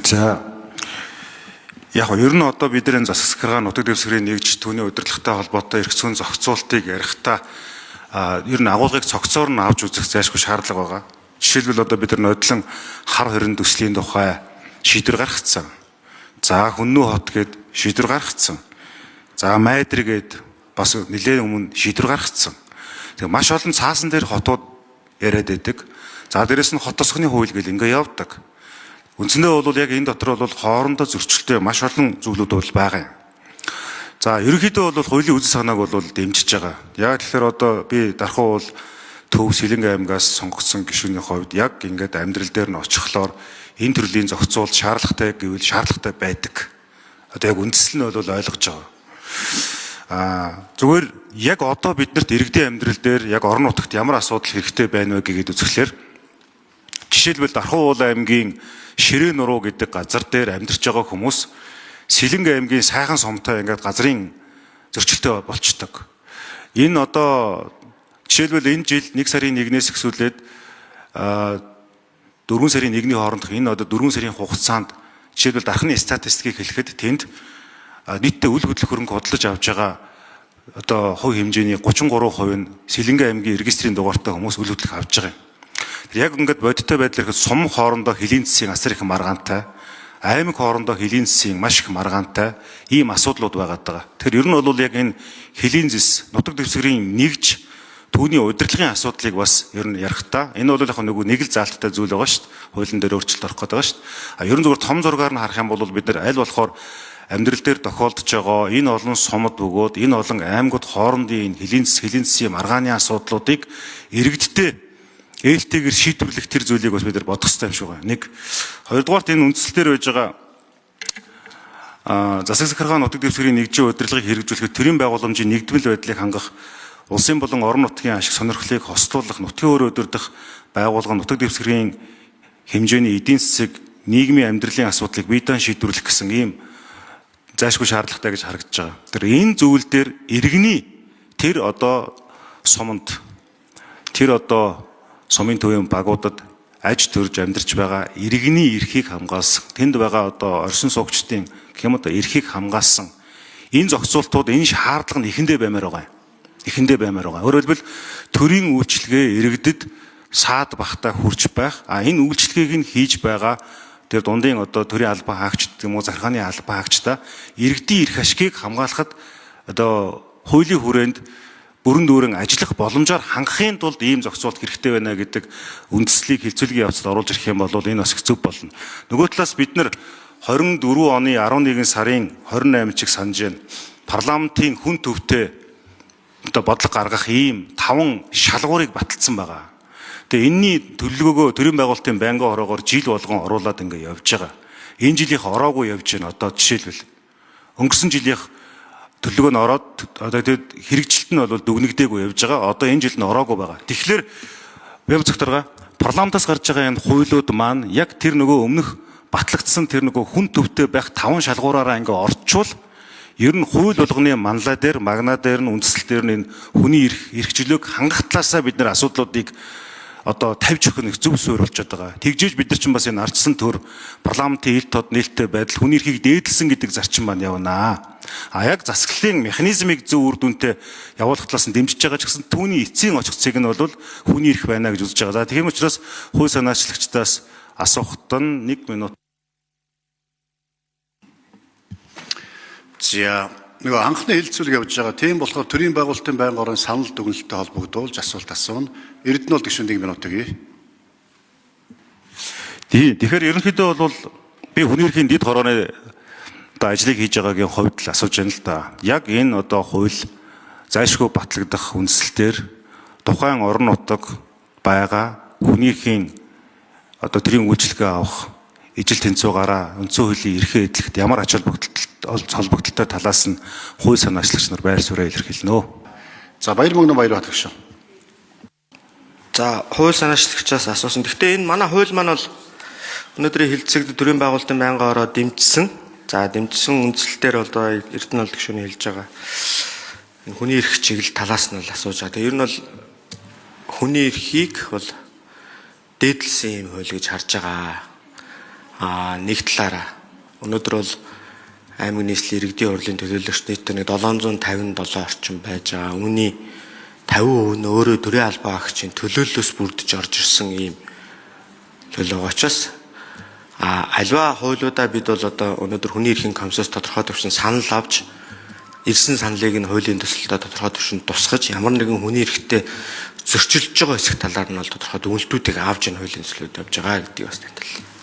За яг ер нь одоо бидний засаг нутаг дэвсгэрийн нэгж түүний удирдлагатай холбоотой эрх зүйн зохицуултыг ярихдаа ер нь агуулгыг цогцоор нь авч үзэх зайлшгүй шаардлага байгаа. Жишээлбэл одоо бид нар нодлон хар хорин төслийн тухай шийдвэр гаргацсан. За Хүннүү хот гээд шийдвэр гаргацсан. За Майдэр гээд бас нэлээд өмнө шийдвэр гаргацсан. Тэгээ маш олон цаасан дээр хотууд яриад байдаг. За дээрэс нь хот тосгоны хууль гэл ингээ явдаг. Үндсэндээ бол яг энэ дотор бол хоорондоо зөрчилтэй маш олон зүйлүүд бол байгаа юм. За ерөнхийдөө бол хуулийн үзэл санааг бол дэмжиж байгаа. Яг тэгэхээр одоо би дархуу бол Төв Сэлэнг аймгаас сонгогдсон гишүүний хувьд яг ингээд амьдрал дээр нь очихлоор энэ төрлийн зохицуулт шаардлагатай гэвэл шаардлагатай байдаг. Одоо яг үндэслэл нь бол ойлгож байгаа. Зүгээр яг одоо биднэрт иргэдийн амьдрал дээр яг орон нутагт ямар асуудал хэрэгтэй байна вэ гэдгийг үзэхлээр жишээлбэл Дархуу уул аймгийн Ширээ нуруу гэдэг газар дээр амьдарч байгаа хүмүүс Сэлэнг аймгийн Сайхан сумтай ингээд газрын зөрчилтэй болчдөг. Энэ одоо жишээлбэл энэ жил 1 сарын 1-ээс эхлүүлээд 4 сарын 1-ний хоорондох энэ одоо 4 сарын хугацаанд жишээлбэл дархны статистикийг хэлэхэд тэнд нийтдээ үл хөдлөх хөрөнгө хөдлөж авч байгаа одоо хувь хэмжээний 33% нь Сэлэнг аймгийн регистрийн дугаартай хүмүүс үл хөдлөх авч байгаа юм. Яг ингээд бодиттой байдлаар сум хоорондоо хөлийн засгийн асар их маргаантай, аймаг хоорондоо хөлийн засгийн маш их маргаантай ийм асуудлууд байгаад байгаа. Тэгэхээр ер нь бол яг энэ хөлийн зэс нутаг дэвсгэрийн нэгж түүний удирдлагын асуудлыг бас ер нь ярихдаа энэ бол яг нэг л заалттай зүйл байгаа шүү дээ. Хуулийн дээр өөрчлөлт орох гэдэг байгаа шүү дээ. Ер нь зүгээр том зургаар нь харах юм бол бид нар аль болохоор амьдрал дээр тохиолдож байгаа энэ олон сумд бөгөөд энэ олон аймагуд хоорондын хөлийн засгийн маргааны асуудлуудыг иргэдтэй ээлтэйгээр шийдвэрлэх тэр зүйлийг бас бид нар бодох хэрэгтэй юм шиг байна. Нэг хоёрдугаарт энэ үндслэлээр байж байгаа засаг захиргааны нутаг дэвсгэрийн нэгжийн удирдлагыг хэрэгжүүлэхэд төрийн байгууламжийн нэгдмэл байдлыг хангах, улсын болон орон нутгийн ашиг сонирхлыг хослуулах, нутгийн өөр удирдах байгууллага нутаг дэвсгэрийн хэмжээний эдийн засаг, нийгмийн амьдралын асуудлыг бие даан шийдвэрлэх гэсэн ийм зайлшгүй шаардлагатай гэж харагдаж байгаа. Тэр энэ зүйл дээр иргэний тэр одоо суманд тэр одоо сумын төвийн багуудад аж төрж амьдарч байгаа иргэний эрхийг хамгаалсан, тэнд байгаа одоо оршин суугчдын гэх юм одоо эрхийг хамгаалсан энэ зохицуултууд энэ шаардлага нь эхэндээ баймаар байгаа юм. Эхэндээ баймаар байгаа. Өөрөөр хэлбэл төрийн үйлчлэгээ иргэдэд саад багтаа хүрч байх. Энэ үйлчлэгийг нь хийж байгаа тэр дундын одоо төрийн албан хаагчд юм уу захиргааны албан хаагчдаа иргэдийн эрх ашгийг хамгаалахад одоо хуулийн хүрээнд бүрэн дүүрэн ажиллах боломжоор хангахын тулд ийм зохицуулт хэрэгтэй байна гэдэг үндслийг хилцүүлгийн явцад оруулж ирэх юм бол энэ бас хэцүү болно. Нөгөө талаас бид нар 24 оны 11 сарын 28 чиг санаж байна. Парламентын хүн төвтэй одоо бодлого гаргах ийм 5 шалгуурыг баталсан байгаа. Тэгээ энэний төлөвлөгөөгөө төрийн байгуулалтын байнгын хороогоор жил болгон оруулаад ингэ явж байгаа. Энэ жилийнх ороогүй явж байна. Одоо жишээлбэл өнгөрсөн жилийнх төлөвлөгөө нь ороод одоо тэгэд хэрэгжилт нь бол дүгнэгдээгүй явж байгаа. Одоо энэ жил нь ороогүй байгаа. Тэгэхээр веб зөвхөн парламентаас гарч байгаа энэ хуулиуд маань яг тэр нөгөө өмнөх батлагдсан тэр нөгөө хүн төвтэй байх 5 шалгуураараа ингээ орчвол ер нь хууль болгоны манлай дээр, магна дээр нь үндсэл дээр нь энэ хүний эрх чөлөөг хангах талаасаа бид нэр асуудлуудыг одоо тавьж өгөх нэг зөв суурь болж байгаа. Тэгжээж бид нар ч бас энэ ардсан төр парламентын ил тод нээлттэй байдал хүний эрхийг дээдлсэн гэдэг зарчим маань явнаа. Яг засаглалын механизмыг зөв үр дүнтэй явуулах талаас нь дэмжиж байгаа ч гэсэн түүний эцсийн очихцыг нь бол хүний эрх байна гэж үзэж байгаа. За тийм учраас хууль санаачлагчдаас асуухад нь 1 минут. За нөгөө анхны хэлцүүлэг явж байгаа. Тийм болохоор төрийн байгуулалтын байнгын орон санал дүгнэлттэй холбогдуулж асуулт асууна. Эрдэнэт гишүүн 1 минут өгье. Тэгэхээр ерөнхийдөө бол би хүний эрхийн дэд хорооны одоо ажлыг хийж байгаагийн хувьд л асууж байна л да. Яг энэ одоо хууль зайлшгүй батлагдах үндслэлээр тухайн орон нутаг байгаа хүний эрхийн одоо төрийн үйлчлэгээ авах ижил тэнцвүүгаараа үндсэн хуулийн эрхээ эдлэхэд ямар ач холбогдолтой талаас нь хууль санаачлагч нар байр суурьаа илэрхийлнэ. За Баярмагна Баярбат гишүүн. За хууль санаачлагчаас асуусан. Гэхдээ энэ манай хууль маань бол өнөөдрийн хэлцэгдэл төрийн байгуулалтын байнгын ороо дэмжсэн. За дэмжсэн үндслэлээр одоо Эрдэнэт гишүүний хэлж байгаа энэ хүний эрх чиглэл талаас нь л асууж байгаа. Тэгээ ер нь бол хүний эрхийг бол дээдлсэн юм хууль гэж харж байгаа. нэг талаараа өнөөдөр бол аймаг нийслэлийн иргэдийн хурлын төлөөлөгч нийтдээ 757 орчим байж байгаа. Үүний 50% нь өөрөө төрийн албан агчийн төлөөллөөс бүрдэж орж ирсэн ийм төлөв учраас альва хуулиудаа бид бол одоо өнөөдөр хүний эрхийн комиссоос тодорхой төвшин санал авч ирсэн саналыг нь хуулийн төсөлтөд тодорхой төвшөнд тусгаж ямар нэгэн хүний эрхтэй зөрчилдөж байгаа хэсэг талаар нь бол тодорхой дүгнэлтүүдийг авч энэ хуулийн төслүүд явж байгаа гэдгийг бас танилцуулъя.